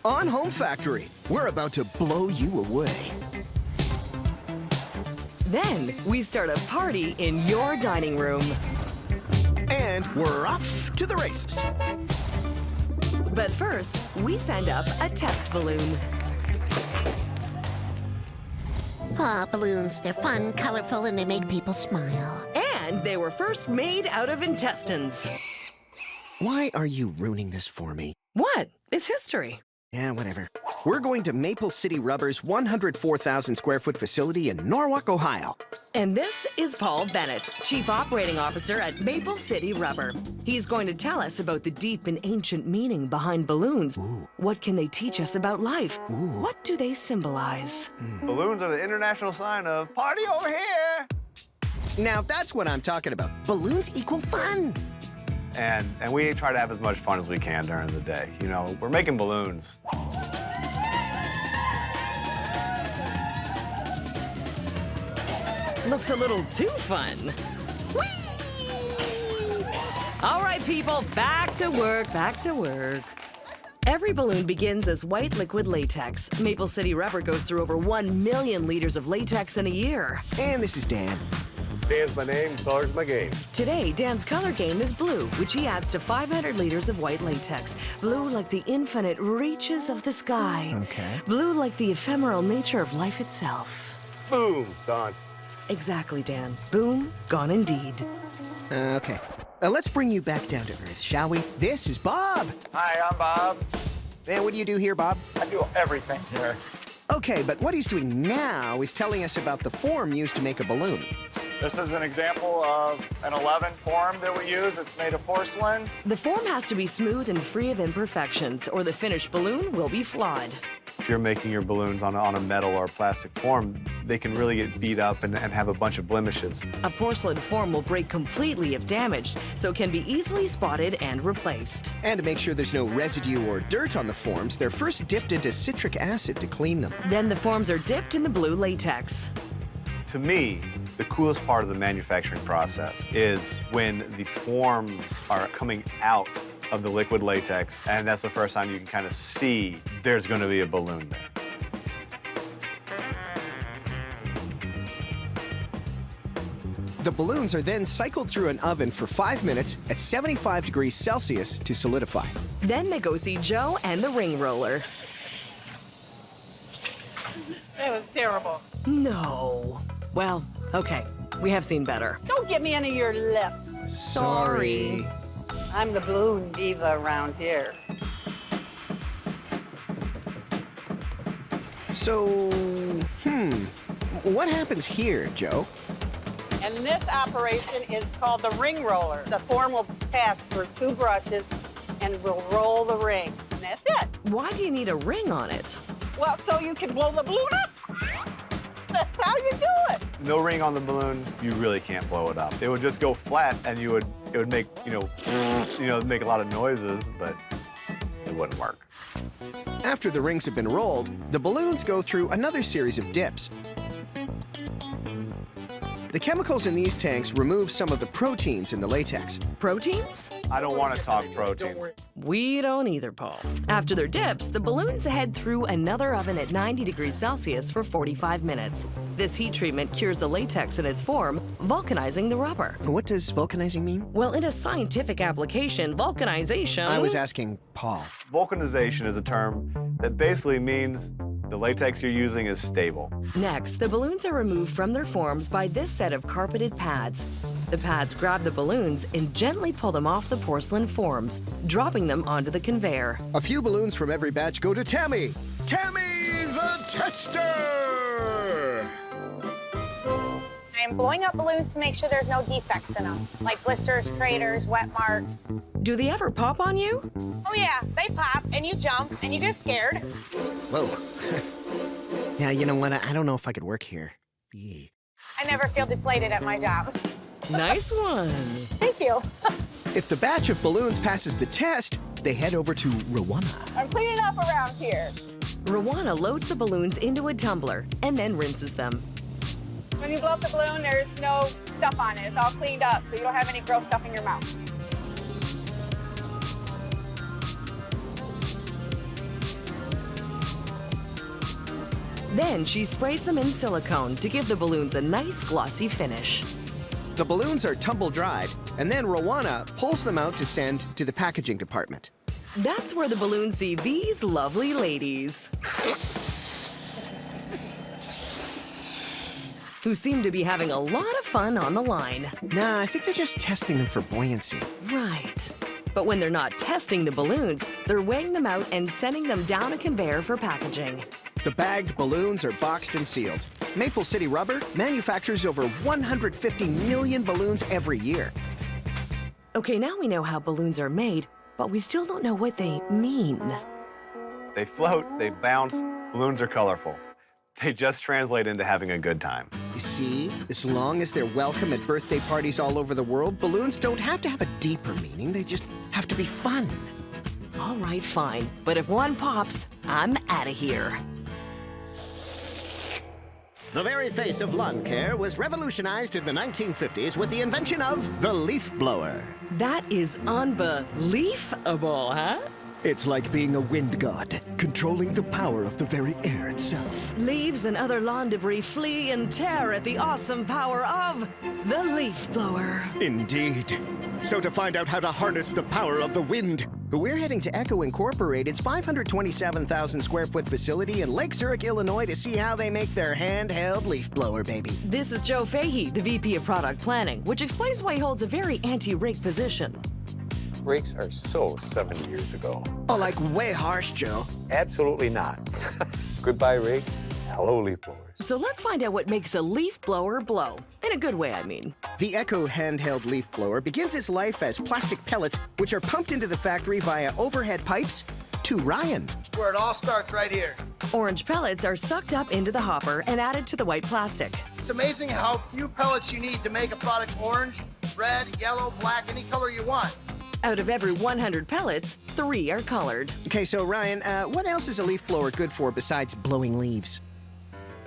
On Home Factory, we're about to blow you away. Then we start a party in your dining room. And we're off to the races. But first, we send up a test balloon. Aw, balloons. They're fun, colorful, and they make people smile. And they were first made out of intestines. Why are you ruining this for me? What? It's history. Yeah, whatever. We're going to Maple City Rubber's 104,000 square foot facility in Norwalk, Ohio. And this is Paul Bennett, Chief Operating Officer at Maple City Rubber. He's going to tell us about the deep and ancient meaning behind balloons. Ooh. What can they teach us about life? Ooh. What do they symbolize? Balloons are the international sign of party over here. Now that's what I'm talking about. Balloons equal fun. And we try to have as much fun as we can during the day. You know, we're making balloons. Looks a little too fun. Whee! All right, people, back to work, back to work. Every balloon begins as white liquid latex. Maple City Rubber goes through over 1 million liters of latex in a year. And this is Dan. Dan's my name, color's my game. Today, Dan's color game is blue, which he adds to 500 liters of white latex. Blue like the infinite reaches of the sky. Okay. Blue like the ephemeral nature of life itself. Boom, done. Exactly, Dan. Boom, gone indeed. Okay. Let's bring you back down to earth, shall we? This is Bob. Hi, I'm Bob. And what do you do here, Bob? I do everything here. Okay, but what he's doing now is telling us about the form used to make a balloon. This is an example of an 11 form that we use. It's made of porcelain. The form has to be smooth and free of imperfections, or the finished balloon will be flawed. If you're making your balloons on a metal or plastic form, they can really get beat up and have a bunch of blemishes. A porcelain form will break completely if damaged, so can be easily spotted and replaced. And to make sure there's no residue or dirt on the forms, they're first dipped into citric acid to clean them. Then the forms are dipped in the blue latex. To me, the coolest part of the manufacturing process is when the forms are coming out of the liquid latex, and that's the first time you can kind of see there's going to be a balloon there. The balloons are then cycled through an oven for 5 minutes at 75 degrees Celsius to solidify. Then they go see Joe and the ring roller. It was terrible. No. Well, okay. We have seen better. Don't get me under your lip. Sorry. I'm the balloon diva around here. So, what happens here, Joe? And this operation is called the ring roller. The form will pass through 2 brushes and we'll roll the ring. And that's it. Why do you need a ring on it? Well, so you can blow the balloon up. That's how you do it. No ring on the balloon, you really can't blow it up. It would just go flat, and it would make make a lot of noises, but it wouldn't work. After the rings have been rolled, the balloons go through another series of dips. The chemicals in these tanks remove some of the proteins in the latex. Proteins? I don't want to talk proteins. We don't either, Paul. After their dips, the balloons head through another oven at 90 degrees Celsius for 45 minutes. This heat treatment cures the latex in its form, vulcanizing the rubber. What does vulcanizing mean? Well, in a scientific application, vulcanization... I was asking Paul. Vulcanization is a term that basically means the latex you're using is stable. Next, the balloons are removed from their forms by this set of carpeted pads. The pads grab the balloons and gently pull them off the porcelain forms, dropping them onto the conveyor. A few balloons from every batch go to Tammy. Tammy the tester! I'm blowing up balloons to make sure there's no defects in them, like blisters, craters, wet marks. Do they ever pop on you? Oh yeah, they pop, and you jump, and you get scared. Whoa. Yeah, you know what? I don't know if I could work here. Yeah. I never feel deflated at my job. Nice one. Thank you. If the batch of balloons passes the test, they head over to Rwanda. I'm cleaning up around here. Rwana loads the balloons into a tumbler and then rinses them. When you blow up the balloon, there's no stuff on it. It's all cleaned up, so you don't have any gross stuff in your mouth. Then she sprays them in silicone to give the balloons a nice glossy finish. The balloons are tumble-dried, and then Rowana pulls them out to send to the packaging department. That's where the balloons see these lovely ladies, who seem to be having a lot of fun on the line. Nah, I think they're just testing them for buoyancy. Right. But when they're not testing the balloons, they're weighing them out and sending them down a conveyor for packaging. The bagged balloons are boxed and sealed. Maple City Rubber manufactures over 150 million balloons every year. Okay, now we know how balloons are made, but we still don't know what they mean. They float, they bounce, balloons are colorful. They just translate into having a good time. You see, as long as they're welcome at birthday parties all over the world, balloons don't have to have a deeper meaning. They just have to be fun. All right, fine. But if one pops, I'm out of here. The very face of lawn care was revolutionized in the 1950s with the invention of the leaf blower. That is unbelievable, huh? It's like being a wind god, controlling the power of the very air itself. Leaves and other lawn debris flee and tear at the awesome power of the leaf blower. Indeed. So to find out how to harness the power of the wind, we're heading to Echo Incorporated's 527,000 square foot facility in Lake Zurich, Illinois to see how they make their handheld leaf blower, baby. This is Joe Fahey, the VP of Product Planning, which explains why he holds a very anti-rake position. Rakes are so 70 years ago. Oh, like way harsh, Joe. Absolutely not. Goodbye rakes, hello leaf blowers. So let's find out what makes a leaf blower blow. In a good way, I mean. The Echo handheld leaf blower begins its life as plastic pellets, which are pumped into the factory via overhead pipes to Ryan. Where it all starts right here. Orange pellets are sucked up into the hopper and added to the white plastic. It's amazing how few pellets you need to make a product orange, red, yellow, black, any color you want. Out of every 100 pellets, 3 are colored. Okay, so Ryan, what else is a leaf blower good for besides blowing leaves?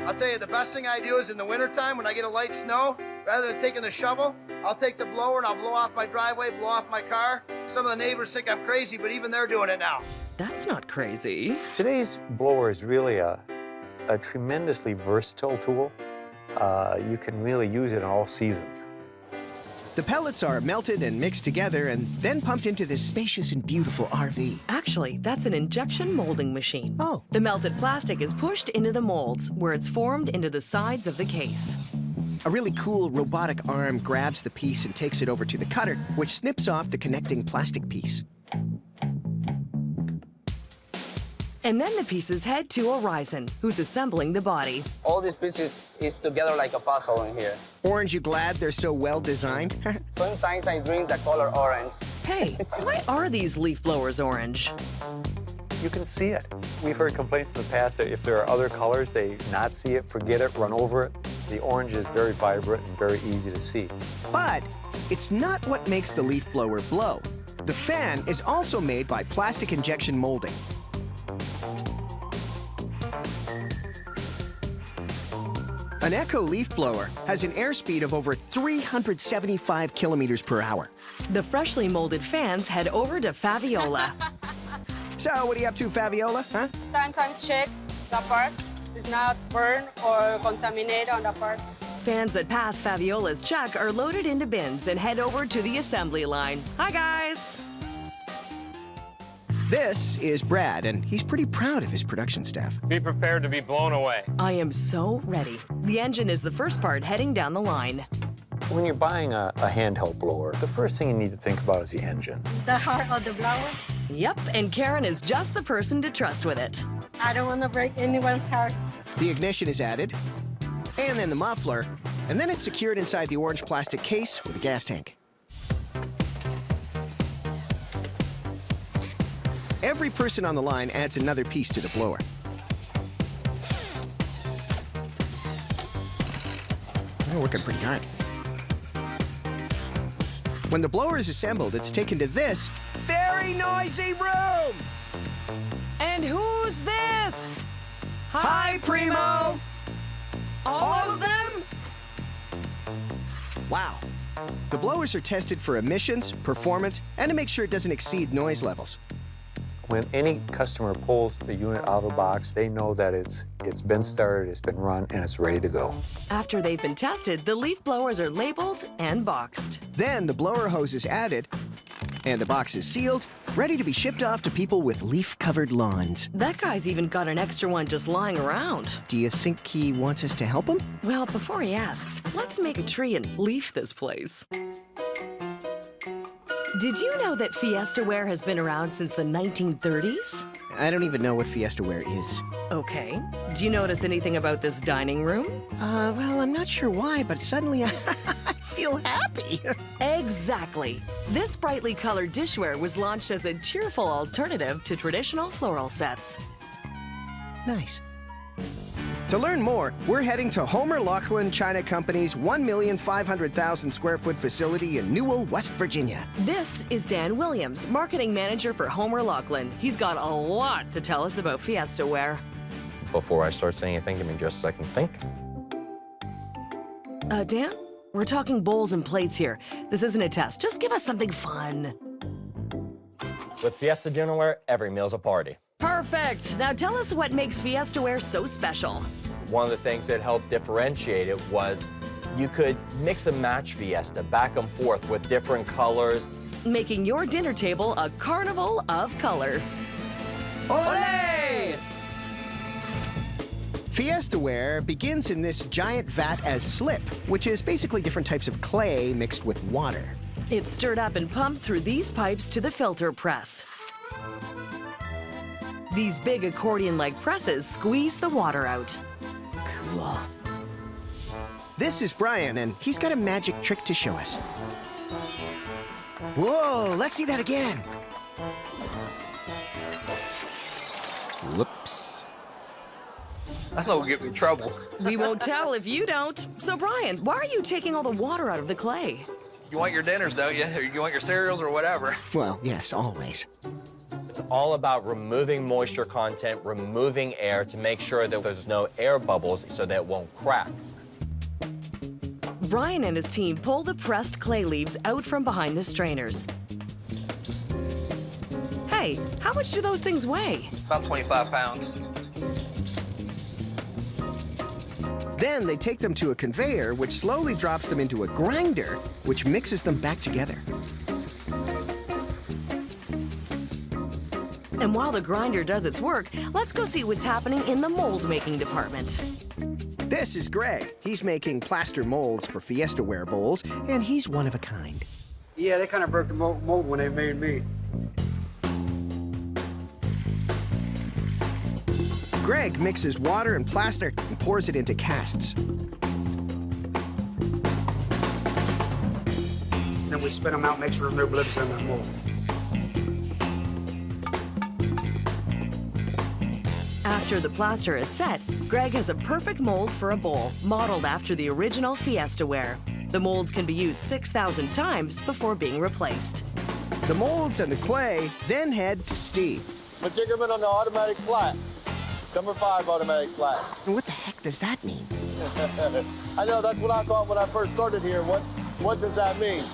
I'll tell you, the best thing I do is in the wintertime when I get a light snow, rather than taking the shovel, I'll take the blower and I'll blow off my driveway, blow off my car. Some of the neighbors think I'm crazy, but even they're doing it now. That's not crazy. Today's blower is really a tremendously versatile tool. You can really use it in all seasons. The pellets are melted and mixed together and then pumped into this spacious and beautiful RV. Actually, that's an injection molding machine. Oh. The melted plastic is pushed into the molds, where it's formed into the sides of the case. A really cool robotic arm grabs the piece and takes it over to the cutter, which snips off the connecting plastic piece. And then the pieces head to Horizon, who's assembling the body. All these pieces is together like a puzzle in here. Orange, you glad they're so well designed? Sometimes I drink the color orange. Hey, why are these leaf blowers orange? You can see it. We've heard complaints in the past that if there are other colors, they not see it, forget it, run over it. The orange is very vibrant and very easy to see. But it's not what makes the leaf blower blow. The fan is also made by plastic injection molding. An Echo leaf blower has an airspeed of over 375 kilometers per hour. The freshly molded fans head over to Faviola. So, what are you up to, Faviola, huh? Sometimes check the parts. It's not burned or contaminated on the parts. Fans that pass Faviola's check are loaded into bins and head over to the assembly line. Hi, guys. This is Brad, and he's pretty proud of his production staff. Be prepared to be blown away. I am so ready. The engine is the first part heading down the line. When you're buying a handheld blower, the first thing you need to think about is the engine. The heart of the blower. Yep, and Karen is just the person to trust with it. I don't want to break anyone's heart. The ignition is added, and then the muffler, and then it's secured inside the orange plastic case with a gas tank. Every person on the line adds another piece to the blower. They're working pretty hard. When the blower is assembled, it's taken to this very noisy room. And who's this? Hi, Primo! All of them? Wow. The blowers are tested for emissions, performance, and to make sure it doesn't exceed noise levels. When any customer pulls the unit out of the box, they know that it's been started, it's been run, and it's ready to go. After they've been tested, the leaf blowers are labeled and boxed. Then the blower hose is added, and the box is sealed, ready to be shipped off to people with leaf-covered lawns. That guy's even got an extra one just lying around. Do you think he wants us to help him? Well, before he asks, let's make a tree and leaf this place. Did you know that Fiesta Ware has been around since the 1930s? I don't even know what Fiesta Ware is. Okay. Do you notice anything about this dining room? Well, I'm not sure why, but suddenly I feel happy. Exactly. This brightly colored dishware was launched as a cheerful alternative to traditional floral sets. Nice. To learn more, we're heading to Homer Laughlin China Company's 1,500,000 square foot facility in Newell, West Virginia. This is Dan Williams, marketing manager for Homer Laughlin. He's got a lot to tell us about Fiesta Ware. Before I start saying anything, give me just a second to think. Dan, we're talking bowls and plates here. This isn't a test. Just give us something fun. With Fiesta Dinnerware, every meal's a party. Perfect. Now tell us what makes Fiesta Ware so special. One of the things that helped differentiate it was you could mix and match Fiesta back and forth with different colors. Making your dinner table a carnival of color. Olé! Fiesta Ware begins in this giant vat as slip, which is basically different types of clay mixed with water. It's stirred up and pumped through these pipes to the filter press. These big accordion-like presses squeeze the water out. Cool. This is Brian, and he's got a magic trick to show us. Whoa, let's see that again. Whoops. That's not gonna get me in trouble. We won't tell if you don't. So, Brian, why are you taking all the water out of the clay? You want your dinners, don't you? Or you want your cereals or whatever. Well, yes, always. It's all about removing moisture content, removing air to make sure that there's no air bubbles so that it won't crack. Brian and his team pull the pressed clay leaves out from behind the strainers. Hey, how much do those things weigh? About 25 pounds. Then they take them to a conveyor, which slowly drops them into a grinder, which mixes them back together. And while the grinder does its work, let's go see what's happening in the mold-making department. This is Greg. He's making plaster molds for Fiesta Ware bowls, and he's one of a kind. Yeah, they kind of broke the mold when they made me. Greg mixes water and plaster and pours it into casts. Then we spin them out, make sure there's no blips in that mold. After the plaster is set, Greg has a perfect mold for a bowl, modeled after the original Fiesta Ware. The molds can be used 6,000 times before being replaced. The molds and the clay then head to Steve. Jiggerman on the automatic flat. Number 5 automatic flat. And what the heck does that mean? I know, that's what I thought when I first started here. What does that mean?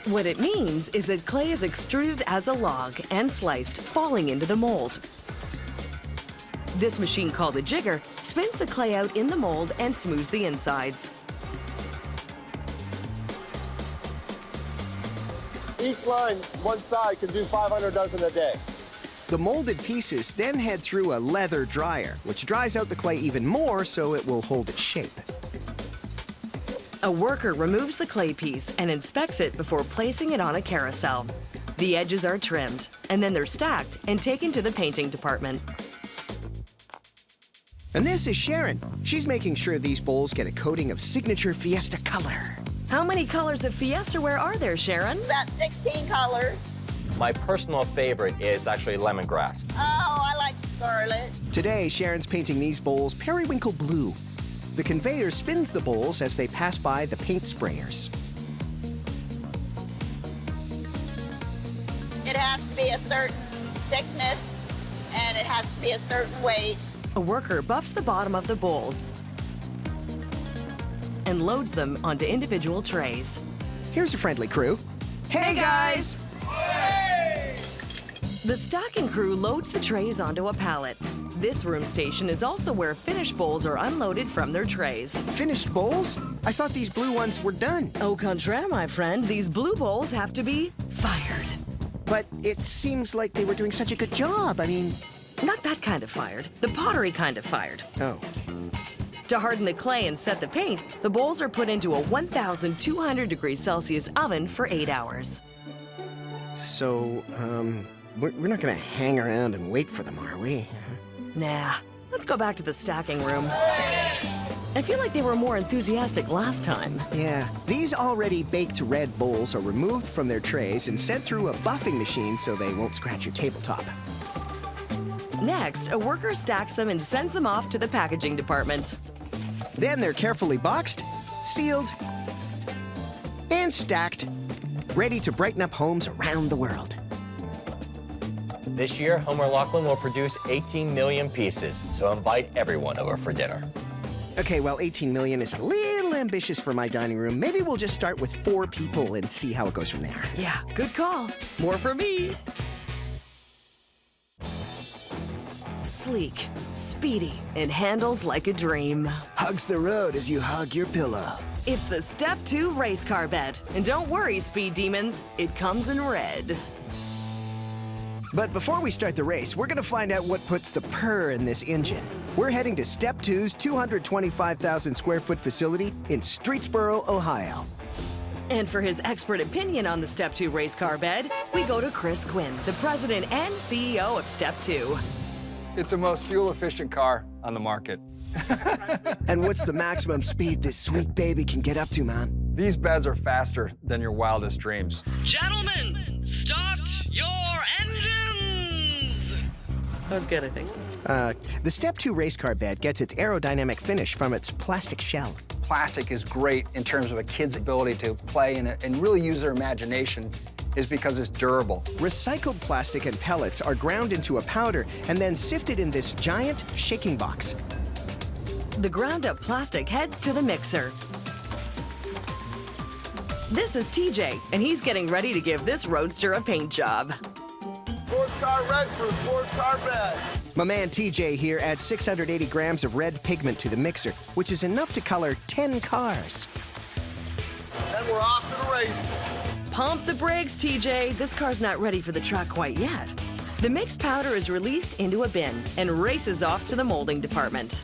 What it means is that clay is extruded as a log and sliced, falling into the mold. This machine, called a jigger, spins the clay out in the mold and smooths the insides. Each line, one side, can do 500 dozen a day. The molded pieces then head through a leather dryer, which dries out the clay even more so it will hold its shape. A worker removes the clay piece and inspects it before placing it on a carousel. The edges are trimmed, and then they're stacked and taken to the painting department. And this is Sharon. She's making sure these bowls get a coating of signature Fiesta color. How many colors of Fiesta Ware are there, Sharon? About 16 colors. My personal favorite is actually lemongrass. Oh, I like scarlet. Today, Sharon's painting these bowls periwinkle blue. The conveyor spins the bowls as they pass by the paint sprayers. It has to be a certain thickness, and it has to be a certain weight. A worker buffs the bottom of the bowls and loads them onto individual trays. Here's a friendly crew. Hey, guys! Hey! The stacking crew loads the trays onto a pallet. This room station is also where finished bowls are unloaded from their trays. Finished bowls? I thought these blue ones were done. Au contraire, my friend, these blue bowls have to be fired. But it seems like they were doing such a good job. I mean... Not that kind of fired, the pottery kind of fired. Oh. To harden the clay and set the paint, the bowls are put into a 1,200 degrees Celsius oven for 8 hours. So, we're not gonna hang around and wait for them, are we? Nah, let's go back to the stacking room. I feel like they were more enthusiastic last time. Yeah. These already baked red bowls are removed from their trays and sent through a buffing machine so they won't scratch your tabletop. Next, a worker stacks them and sends them off to the packaging department. Then they're carefully boxed, sealed, and stacked, ready to brighten up homes around the world. This year, Homer Laughlin will produce 18 million pieces, so invite everyone over for dinner. Okay, well, 18 million is a little ambitious for my dining room. Maybe we'll just start with 4 people and see how it goes from there. Yeah, good call. More for me. Sleek, speedy, and handles like a dream. Hugs the road as you hug your pillow. It's the Step 2 race car bed. And don't worry, speed demons, it comes in red. But before we start the race, we're gonna find out what puts the purr in this engine. We're heading to Step 2's 225,000 square foot facility in Streetsboro, Ohio. And for his expert opinion on the Step 2 race car bed, we go to Chris Quinn, the president and CEO of Step 2. It's the most fuel-efficient car on the market. And what's the maximum speed this sweet baby can get up to, man? These beds are faster than your wildest dreams. Gentlemen, start your engines! That was good, I think. The Step 2 race car bed gets its aerodynamic finish from its plastic shell. Plastic is great in terms of a kid's ability to play in it and really use their imagination is because it's durable. Recycled plastic and pellets are ground into a powder and then sifted in this giant shaking box. The ground-up plastic heads to the mixer. This is TJ, and he's getting ready to give this roadster a paint job. Sports car red for sports car red. My man TJ here adds 680 grams of red pigment to the mixer, which is enough to color 10 cars. Then we're off to the race. Pump the brakes, TJ. This car's not ready for the track quite yet. The mixed powder is released into a bin and races off to the molding department.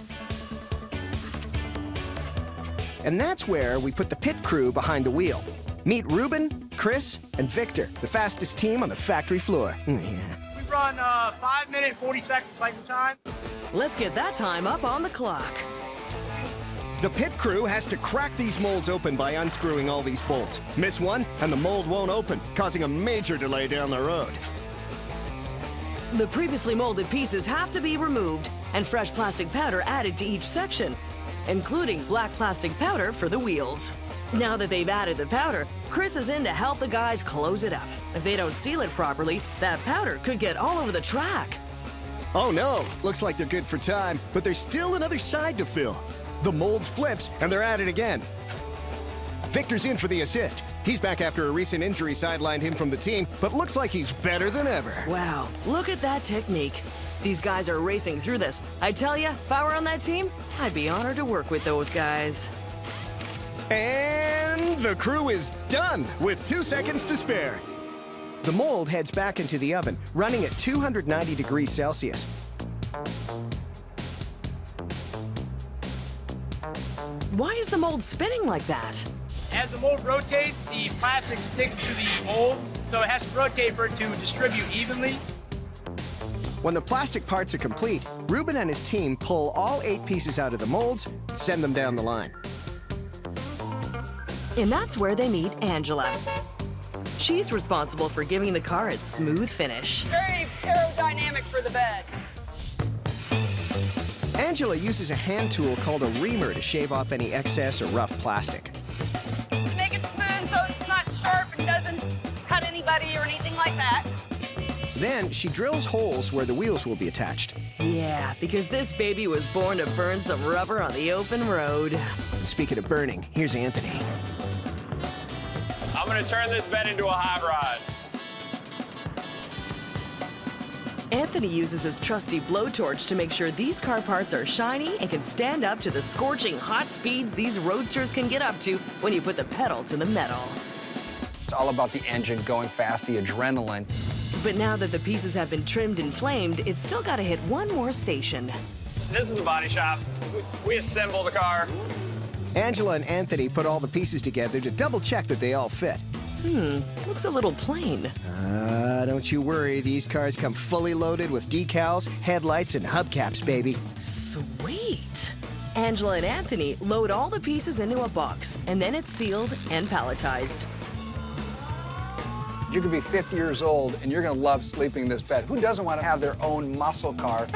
And that's where we put the pit crew behind the wheel. Meet Ruben, Chris, and Victor, the fastest team on the factory floor. We run 5 minute, 40-second cycle time. Let's get that time up on the clock. The pit crew has to crack these molds open by unscrewing all these bolts. Miss one, and the mold won't open, causing a major delay down the road. The previously molded pieces have to be removed and fresh plastic powder added to each section, including black plastic powder for the wheels. Now that they've added the powder, Chris is in to help the guys close it up. If they don't seal it properly, that powder could get all over the track. Oh no, looks like they're good for time, but there's still another side to fill. The mold flips, and they're at it again. Victor's in for the assist. He's back after a recent injury sidelined him from the team, but looks like he's better than ever. Wow, look at that technique. These guys are racing through this. I tell ya, if I were on that team, I'd be honored to work with those guys. And the crew is done with 2 seconds to spare. The mold heads back into the oven, running at 290 degrees Celsius. Why is the mold spinning like that? As the mold rotates, the plastic sticks to the mold, so it has to rotate for it to distribute evenly. When the plastic parts are complete, Ruben and his team pull all 8 pieces out of the molds and send them down the line. And that's where they meet Angela. She's responsible for giving the car its smooth finish. Very aerodynamic for the bed. Angela uses a hand tool called a reamer to shave off any excess or rough plastic. Make it smooth so it's not sharp and doesn't cut anybody or anything like that. Then she drills holes where the wheels will be attached. Yeah, because this baby was born to burn some rubber on the open road. And speaking of burning, here's Anthony. I'm gonna turn this bed into a hot rod. Anthony uses his trusty blowtorch to make sure these car parts are shiny and can stand up to the scorching hot speeds these roadsters can get up to when you put the pedal to the metal. It's all about the engine going fast, the adrenaline. But now that the pieces have been trimmed and flamed, it's still got to hit one more station. This is the body shop. We assemble the car. Angela and Anthony put all the pieces together to double check that they all fit. Looks a little plain. Don't you worry. These cars come fully loaded with decals, headlights, and hubcaps, baby. Sweet. Angela and Anthony load all the pieces into a box, and then it's sealed and palletized. You could be 50 years old, and you're going to love sleeping in this bed. Who doesn't want to have their own muscle car?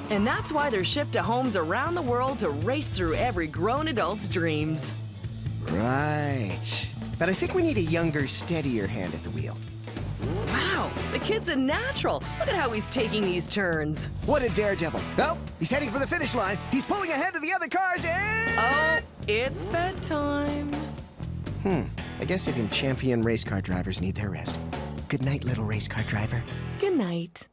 And that's why they're shipped to homes around the world to race through every grown adult's dreams. Right. But I think we need a younger, steadier hand at the wheel. Wow, the kid's a natural. Look at how he's taking these turns. What a daredevil. Oh, he's heading for the finish line. He's pulling ahead of the other cars and... Oh, it's bedtime. I guess even champion race car drivers need their rest. Good night, little race car driver. Good night.